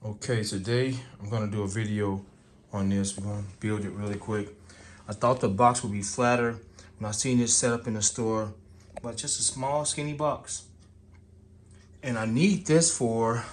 Okay, today I'm gonna do a video on this. We're gonna build it really quick. I thought the box would be flatter when I seen it set up in the store, but just a small skinny box. And I need this for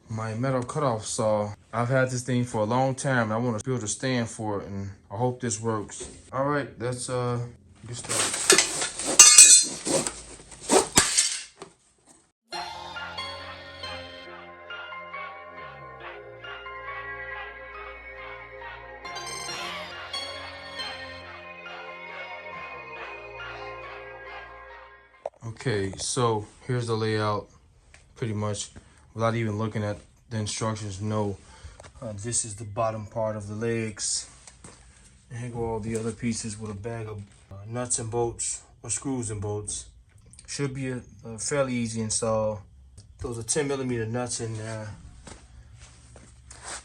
my metal cutoff saw. I've had this thing for a long time and I want to build a stand for it, and I hope this works. All right, let's get started. Okay, so here's the layout, pretty much, without even looking at the instructions. No, this is the bottom part of the legs. And here go all the other pieces with a bag of nuts and bolts, or screws and bolts. Should be a fairly easy install. Those are 10mm nuts in there.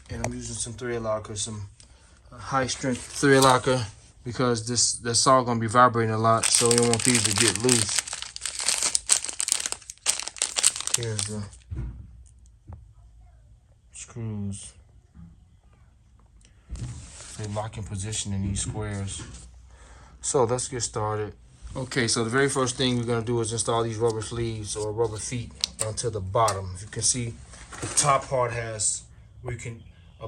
And I'm using some thread locker, some high strength thread locker, because this saw gonna be vibrating a lot, so you don't want these to get loose. Here's the screws. They lock in position in these squares. So let's get started. Okay, so the very first thing we're gonna do is install these rubber sleeves or rubber feet onto the bottom. As you can see, the top part has, we can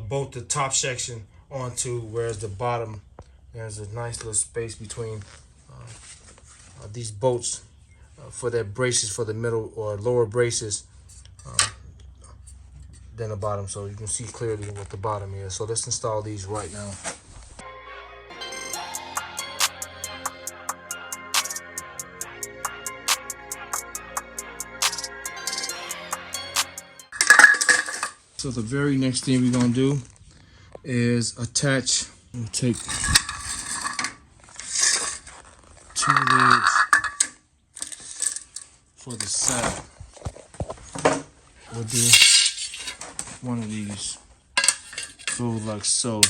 bolt the top section onto, whereas the bottom, there's a nice little space between these bolts for their braces for the middle or lower braces than the bottom, so you can see clearly what the bottom is. So let's install these right now. So the very next thing we're gonna do is attach. We'll take 2 legs for the side. We'll do one of these, go like so.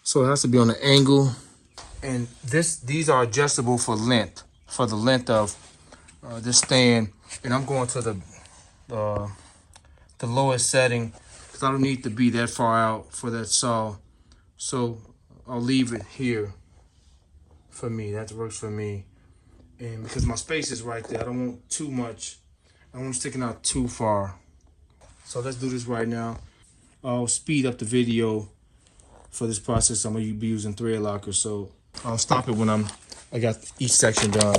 So it has to be on an angle, and these are adjustable for length, for the length of this stand. And I'm going to the lowest setting because I don't need to be that far out for that saw. So I'll leave it here for me. That works for me. And because my space is right there, I don't want too much. I don't want it sticking out too far. So let's do this right now. I'll speed up the video for this process. I'm gonna be using thread locker, so I'll stop it when I got each section done.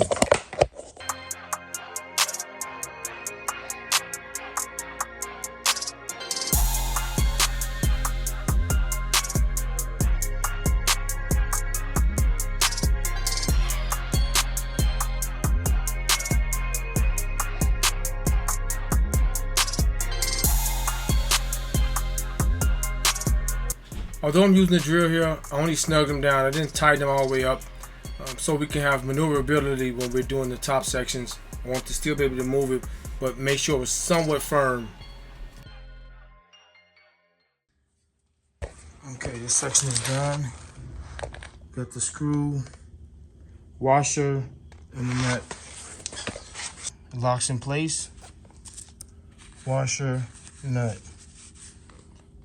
Although I'm using the drill here, I only snugged them down. I didn't tighten them all the way up, so we can have maneuverability when we're doing the top sections. I want to still be able to move it, but make sure it's somewhat firm. Okay, this section is done. Got the screw, washer, and the nut. It locks in place. Washer, nut.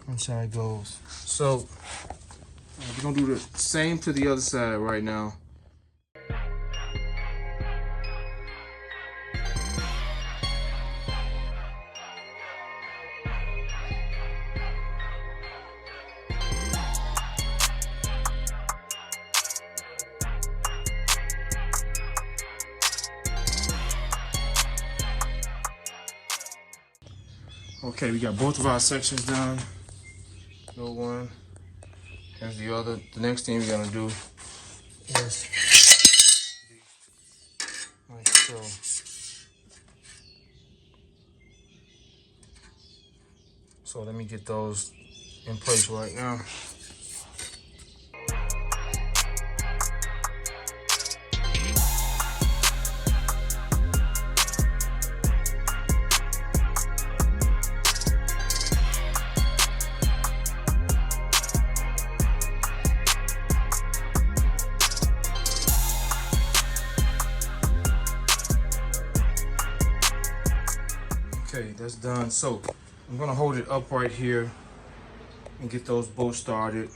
That's how it goes. So we're gonna do the same to the other side right now. Okay, we got both of our sections done. Go one. Here's the other. The next thing we're gonna do is like so. So let me get those in place right now. Okay, that's done. So I'm gonna hold it up right here and get those bolts started,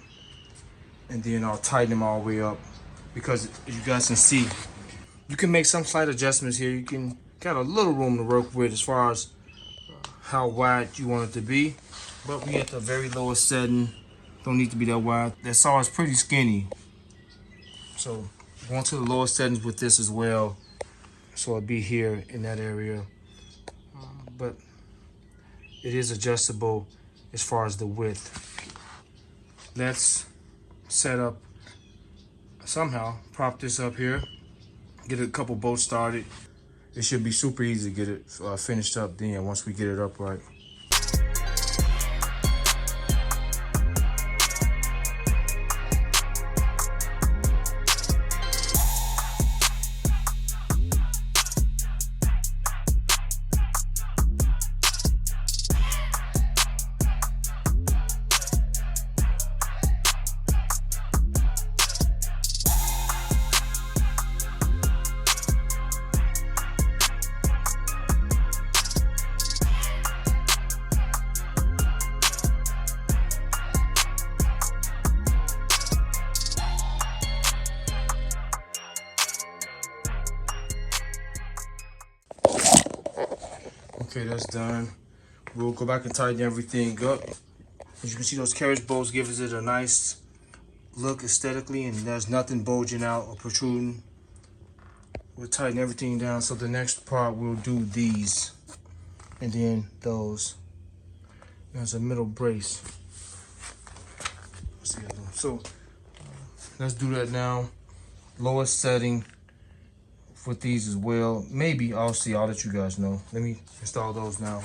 and then I'll tighten them all the way up, because as you guys can see, you can make some slight adjustments here. You can got a little room to work with as far as how wide you want it to be, but we at the very lowest setting. Don't need to be that wide. That saw is pretty skinny, so going to the lowest settings with this as well, so it'll be here in that area. But it is adjustable as far as the width. Let's set up somehow, prop this up here, get a couple bolts started. It should be super easy to get it finished up then once we get it up right. Okay, that's done. We'll go back and tighten everything up. As you can see, those carriage bolts gives it a nice look aesthetically, and there's nothing bulging out or protruding. We'll tighten everything down. So the next part, we'll do these, and then those. There's a middle brace. What's the other one? So let's do that now. Lowest setting with these as well. Maybe I'll see. I'll let you guys know. Let me install those now.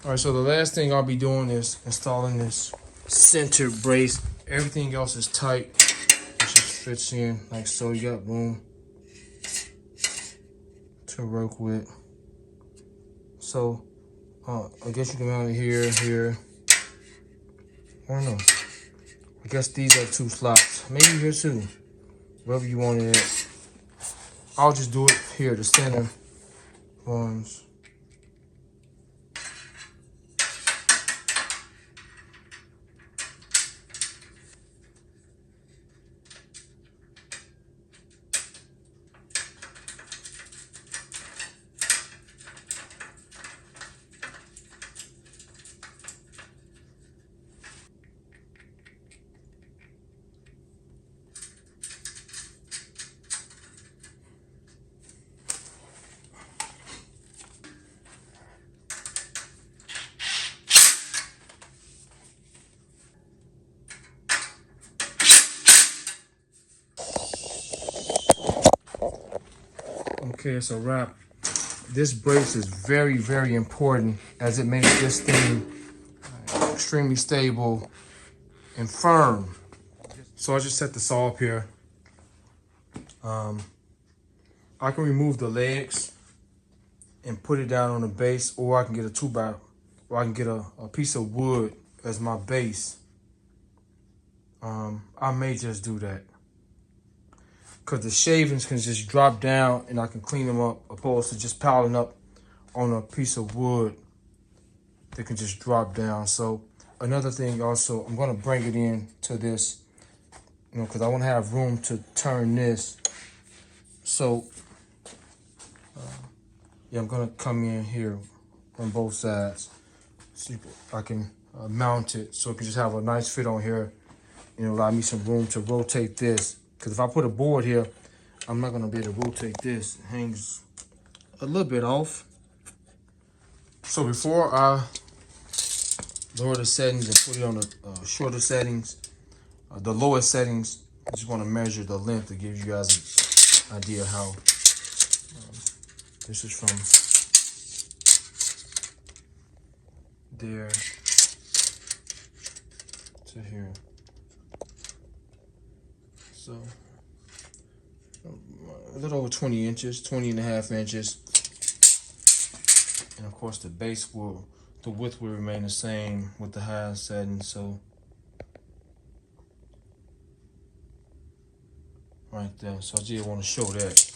All right, so the last thing I'll be doing is installing this center brace. Everything else is tight. It just fits in like so. You got room to work with. So I guess you can mount it here, here. I don't know. I guess these are 2 slots. Maybe here too. Wherever you want it at. I'll just do it here, the center ones. Okay, it's a wrap. This brace is very, very important as it makes this thing extremely stable and firm. So I just set the saw up here. I can remove the legs and put it down on the base, or I can get a 2x, or I can get a piece of wood as my base. I may just do that, because the shavings can just drop down and I can clean them up, opposed to just piling up on a piece of wood that can just drop down. So another thing also, I'm going to bring it in to this, you know, because I want to have room to turn this. So yeah, I'm going to come in here on both sides, so I can mount it so it can just have a nice fit on here, and allow me some room to rotate this. Because if I put a board here, I'm not going to be able to rotate this. It hangs a little bit off. So before I lower the settings and put it on the shorter settings, the lowest settings, I just want to measure the length to give you guys an idea how this is from there to here. So a little over 20 inches, 20.5 inches. And of course the base will, the width will remain the same with the high setting. So right there. So I just want to show that.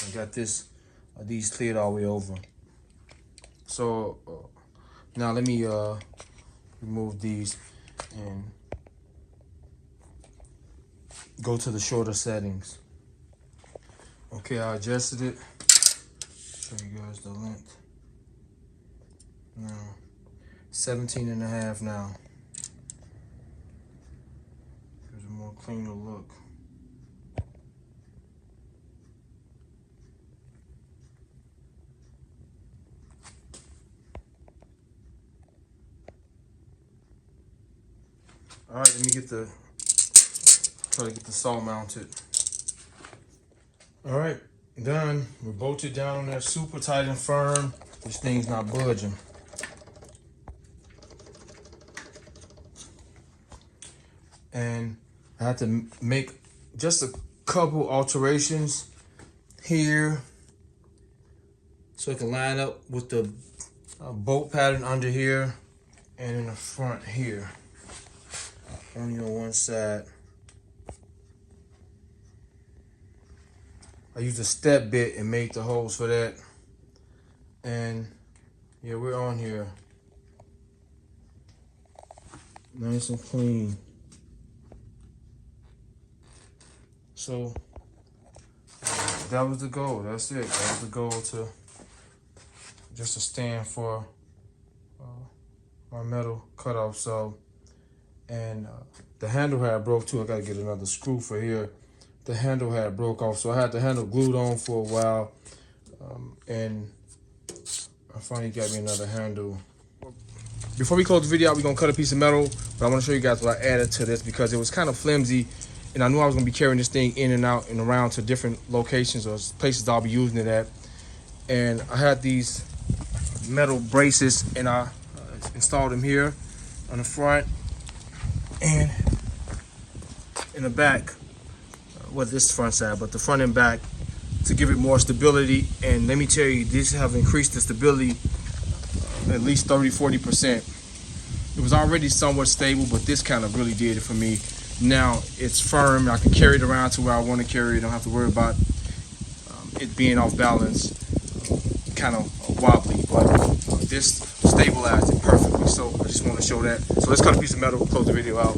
I got this, these cleared all the way over. So now let me remove these and go to the shorter settings. Okay, I adjusted it. Show you guys the length. Now, 17.5 now. Gives a more cleaner look. All right, let me try to get the saw mounted. All right, done. We're bolted down on there, super tight and firm. This thing's not budging. And I had to make just a couple alterations here so it can line up with the bolt pattern under here and in the front here. Only on one side. I used a step bit and made the holes for that. And yeah, we're on here. Nice and clean. So that was the goal. That's it. That was the goal, to just to stand for my metal cutoff. So, and the handle had broke too. I gotta get another screw for here. The handle had broke off, so I had the handle glued on for a while, and I finally got me another handle. Before we close the video out, we're gonna cut a piece of metal, but I wanna show you guys what I added to this because it was kind of flimsy, and I knew I was gonna be carrying this thing in and out and around to different locations or places I'll be using it at. And I had these metal braces, and I installed them here on the front and in the back. Well, this front side, but the front and back, to give it more stability. And let me tell you, these have increased the stability at least 30-40%. It was already somewhat stable, but this kind of really did it for me. Now it's firm. I can carry it around to where I want to carry it. I don't have to worry about it being off balance, kind of wobbly, but this stabilized it perfectly. So I just want to show that. So let's cut a piece of metal, close the video out.